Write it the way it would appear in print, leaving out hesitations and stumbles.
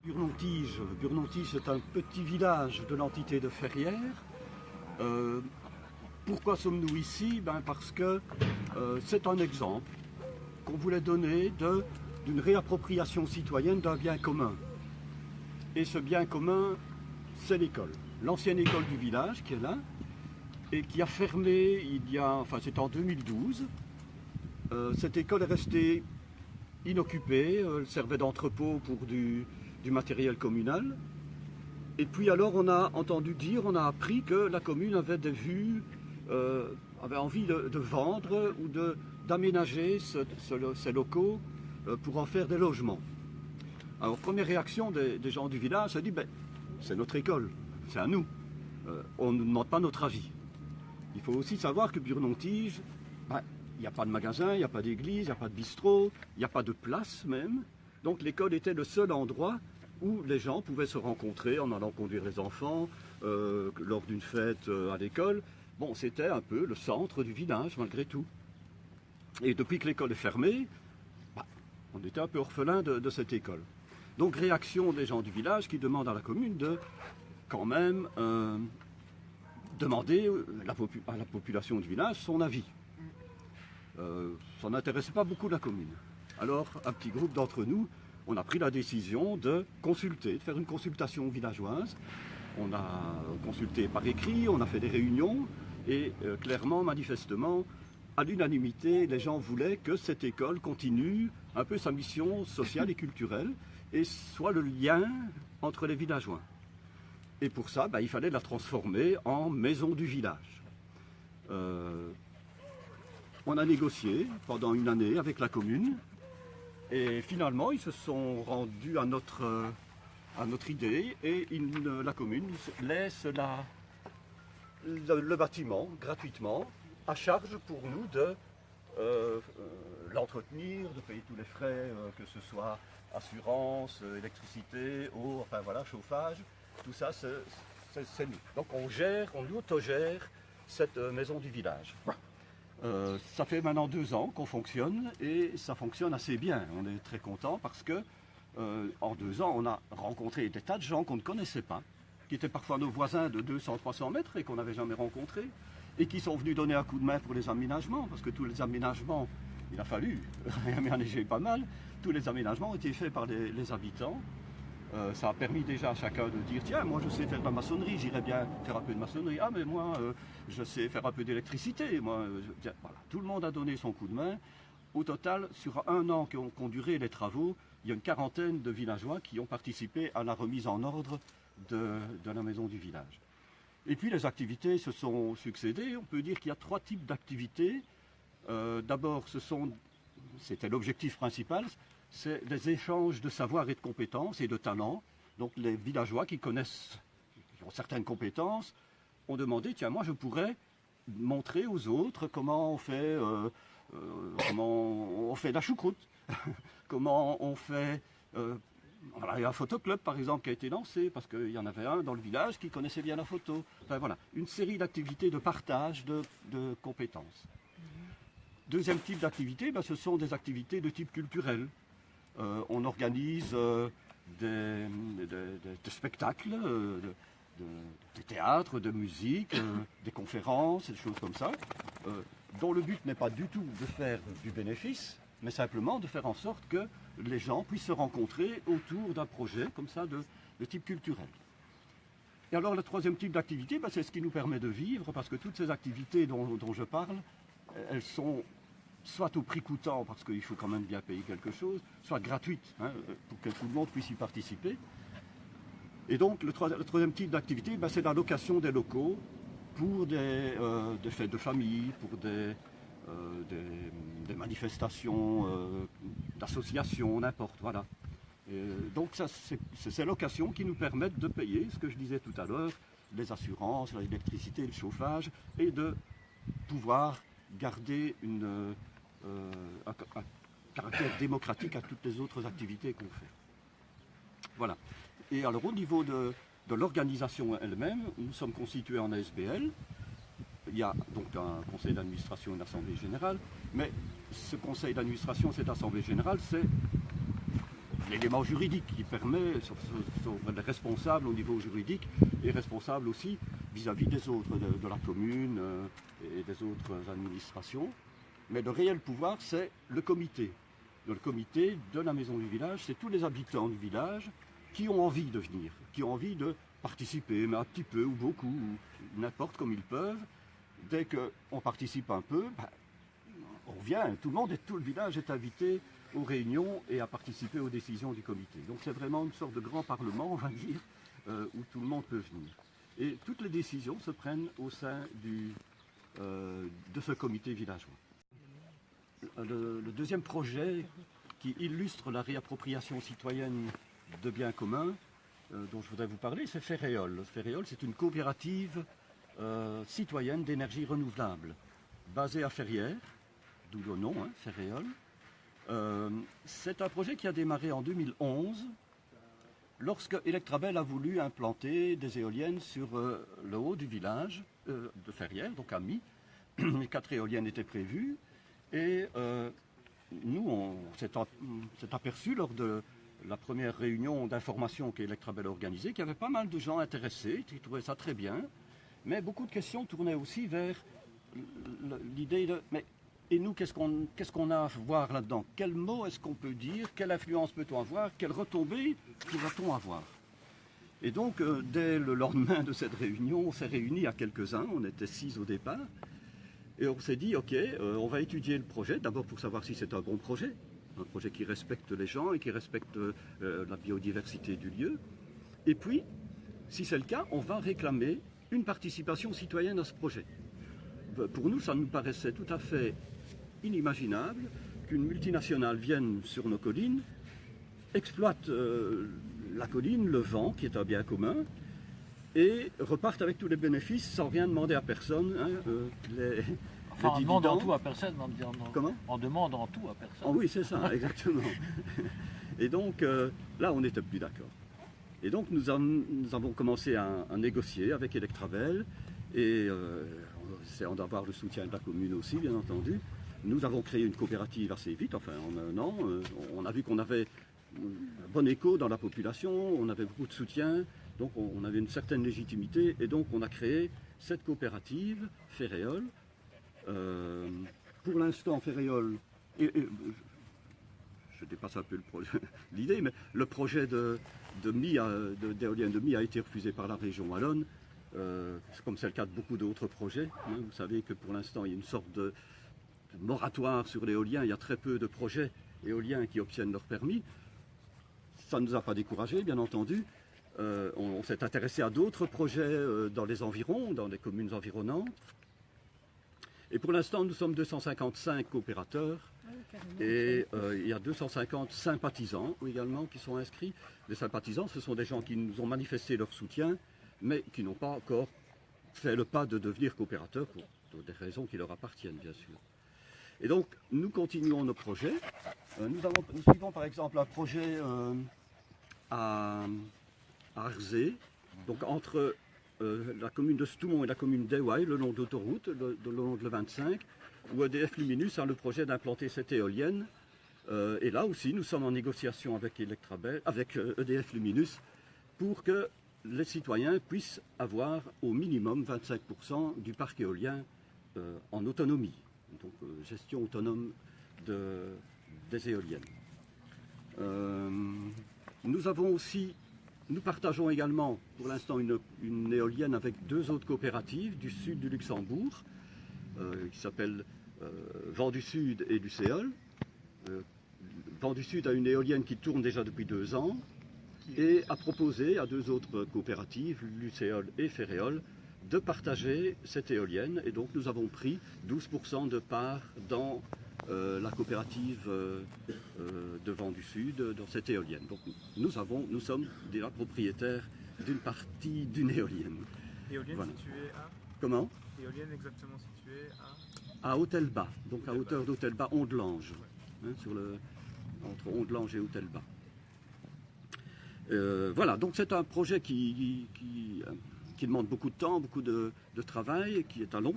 Burnontige, c'est un petit village de l'entité de Ferrières. Pourquoi sommes-nous ici? Parce que c'est un exemple qu'on voulait donner d'une réappropriation citoyenne d'un bien commun. Et ce bien commun, c'est l'école. L'ancienne école du village qui est là, et qui a fermé c'était en 2012. Cette école est restée inoccupée, elle servait d'entrepôt pour du matériel communal. Et puis alors on a entendu dire, on a appris que la commune avait des vues, avait envie de vendre ou d'aménager ces locaux pour en faire des logements. Alors première réaction des gens du village, se dit, c'est notre école, c'est à nous, on ne nous demande pas notre avis. Il faut aussi savoir que Burnontige, il n'y a pas de magasin, il n'y a pas d'église, il n'y a pas de bistrot, il n'y a pas de place même. Donc l'école était le seul endroit où les gens pouvaient se rencontrer en allant conduire les enfants lors d'une fête à l'école. Bon, c'était un peu le centre du village malgré tout. Et depuis que l'école est fermée, on était un peu orphelin de cette école. Donc réaction des gens du village qui demandent à la commune de quand même demander à la population du village son avis. Ça n'intéressait pas beaucoup la commune. Alors, un petit groupe d'entre nous, on a pris la décision de faire une consultation villageoise. On a consulté par écrit, on a fait des réunions, et clairement, manifestement, à l'unanimité, les gens voulaient que cette école continue un peu sa mission sociale et culturelle, et soit le lien entre les villageois. Et pour ça, il fallait la transformer en maison du village. On a négocié pendant une année avec la commune et finalement ils se sont rendus à notre idée et la commune laisse le bâtiment gratuitement à charge pour nous de l'entretenir, de payer tous les frais, que ce soit assurance, électricité, eau, enfin voilà, chauffage, tout ça c'est nous. Donc on autogère cette maison du village. Ça fait maintenant 2 ans qu'on fonctionne et ça fonctionne assez bien. On est très content parce que en 2 ans, on a rencontré des tas de gens qu'on ne connaissait pas, qui étaient parfois nos voisins de 200-300 mètres et qu'on n'avait jamais rencontrés, et qui sont venus donner un coup de main pour les aménagements, parce que tous les aménagements, il a fallu aménager pas mal, tous les aménagements ont été faits par les habitants. Ça a permis déjà à chacun de dire, tiens, moi je sais faire de la maçonnerie, j'irais bien faire un peu de maçonnerie. Ah mais moi je sais faire un peu d'électricité. Voilà. Tout le monde a donné son coup de main. Au total, sur 1 an qu'ont duré les travaux, il y a une 40aine de villageois qui ont participé à la remise en ordre de la maison du village. Et puis les activités se sont succédées. On peut dire qu'il y a 3 types d'activités. D'abord, c'était l'objectif principal, c'est des échanges de savoir et de compétences et de talents. Donc les villageois qui ont certaines compétences, ont demandé, tiens, moi je pourrais montrer aux autres comment on fait la choucroute, comment on fait... il y a un photoclub par exemple qui a été lancé, parce qu'il y en avait un dans le village qui connaissait bien la photo. Enfin voilà, une série d'activités de partage de compétences. Deuxième type d'activité, ce sont des activités de type culturel. On organise des spectacles, de théâtre, de musique, des conférences, des choses comme ça, dont le but n'est pas du tout de faire du bénéfice, mais simplement de faire en sorte que les gens puissent se rencontrer autour d'un projet comme ça de type culturel. Et alors le 3e type d'activité, c'est ce qui nous permet de vivre, parce que toutes ces activités dont je parle, elles sont soit au prix coûtant, parce qu'il faut quand même bien payer quelque chose, soit gratuites, pour que tout le monde puisse y participer. Et donc le 3e type d'activité, c'est la location des locaux pour des fêtes de famille, pour des manifestations d'associations, n'importe, voilà. Et donc c'est ces locations qui nous permettent de payer, ce que je disais tout à l'heure, les assurances, l'électricité, le chauffage, et de pouvoir garder un caractère démocratique à toutes les autres activités qu'on fait. Voilà. Et alors au niveau de l'organisation elle-même, nous sommes constitués en ASBL. Il y a donc un conseil d'administration et une assemblée générale, mais ce conseil d'administration, cette assemblée générale, c'est l'élément juridique qui permet, sont responsables au niveau juridique et responsables aussi vis-à-vis des autres, de la commune et des autres administrations. Mais le réel pouvoir, c'est le comité. Le comité de la maison du village, c'est tous les habitants du village qui ont envie de venir, qui ont envie de participer, mais un petit peu ou beaucoup, ou n'importe comme ils peuvent. Dès qu'on participe un peu, on vient, tout le village est invité aux réunions et à participer aux décisions du comité. Donc c'est vraiment une sorte de grand parlement, on va dire, où tout le monde peut venir. Et toutes les décisions se prennent au sein de ce comité villageois. Le deuxième projet qui illustre la réappropriation citoyenne de biens communs dont je voudrais vous parler, c'est Ferréol. Ferréol, c'est une coopérative citoyenne d'énergie renouvelable basée à Ferrières, d'où le nom, Ferréol. C'est un projet qui a démarré en 2011 lorsque Electrabel a voulu implanter des éoliennes sur le haut du village de Ferrières, donc à Mi. 4 éoliennes étaient prévues et nous, on s'est aperçu lors de la première réunion d'information qu'Electrabel a organisée qu'il y avait pas mal de gens intéressés, qui trouvaient ça très bien, mais beaucoup de questions tournaient aussi vers l'idée de mais et nous, qu'est-ce qu'on a à voir là-dedans? Quel mot est-ce qu'on peut dire? Quelle influence peut-on avoir? Quelle retombée pourra-t-on avoir? Et donc, dès le lendemain de cette réunion, on s'est réunis à quelques-uns, on était 6 au départ, et on s'est dit, ok, on va étudier le projet, d'abord pour savoir si c'est un bon projet qui respecte les gens et qui respecte la biodiversité du lieu. Et puis, si c'est le cas, on va réclamer une participation citoyenne à ce projet. Pour nous, ça nous paraissait tout à fait inimaginable qu'une multinationale vienne sur nos collines, exploite la colline, le vent, qui est un bien commun, et reparte avec tous les bénéfices sans rien demander à personne. En demandant tout à personne. Comment ? En demandant tout à personne. Oh oui, c'est ça, exactement. Et donc, là, on n'était plus d'accord. Et donc, nous avons commencé à négocier avec Electrabel, et essayant d'avoir le soutien de la commune aussi, bien entendu. Nous avons créé une coopérative assez vite, enfin en un an. On a vu qu'on avait un bon écho dans la population, on avait beaucoup de soutien, donc on avait une certaine légitimité, et donc on a créé cette coopérative, Ferréol. Pour l'instant, Ferréol, je dépasse un peu l'idée, mais le projet d'éolienne de Mi a été refusé par la région wallonne, comme c'est le cas de beaucoup d'autres projets. Vous savez que pour l'instant, il y a une sorte de moratoire sur l'éolien, il y a très peu de projets éoliens qui obtiennent leur permis. Ça ne nous a pas découragés, bien entendu. On s'est intéressé à d'autres projets dans les environs, dans les communes environnantes. Et pour l'instant, nous sommes 255 coopérateurs et il y a 250 sympathisants également qui sont inscrits. Les sympathisants, ce sont des gens qui nous ont manifesté leur soutien, mais qui n'ont pas encore fait le pas de devenir coopérateurs pour des raisons qui leur appartiennent, bien sûr. Et donc, nous continuons nos projets. Nous suivons par exemple un projet à Arzé, donc entre la commune de Stoumont et la commune d'Ewaï, le long de l'autoroute, le long de l'E25, où EDF Luminus a le projet d'implanter cette éolienne. Et là aussi, nous sommes en négociation avec EDF Luminus pour que les citoyens puissent avoir au minimum 25% du parc éolien en autonomie. Donc gestion autonome des éoliennes. Nous partageons également pour l'instant une éolienne avec 2 autres coopératives du sud du Luxembourg, qui s'appellent Vent du Sud et Lucéole. Vent du Sud a une éolienne qui tourne déjà depuis 2 ans et a proposé à 2 autres coopératives, Lucéole et Ferréol, de partager cette éolienne, et donc nous avons pris 12% de part dans la coopérative de Vent du Sud, dans cette éolienne. Donc nous sommes déjà propriétaires d'une partie d'une éolienne. Éolienne voilà. Située à Comment? Éolienne exactement située à Hôtel-Bas, donc à hauteur d'Hôtel-Bas, Ondelange, entre Ondelange et Hôtel-Bas. Voilà, donc c'est un projet qui demande beaucoup de temps, beaucoup de travail, qui est un long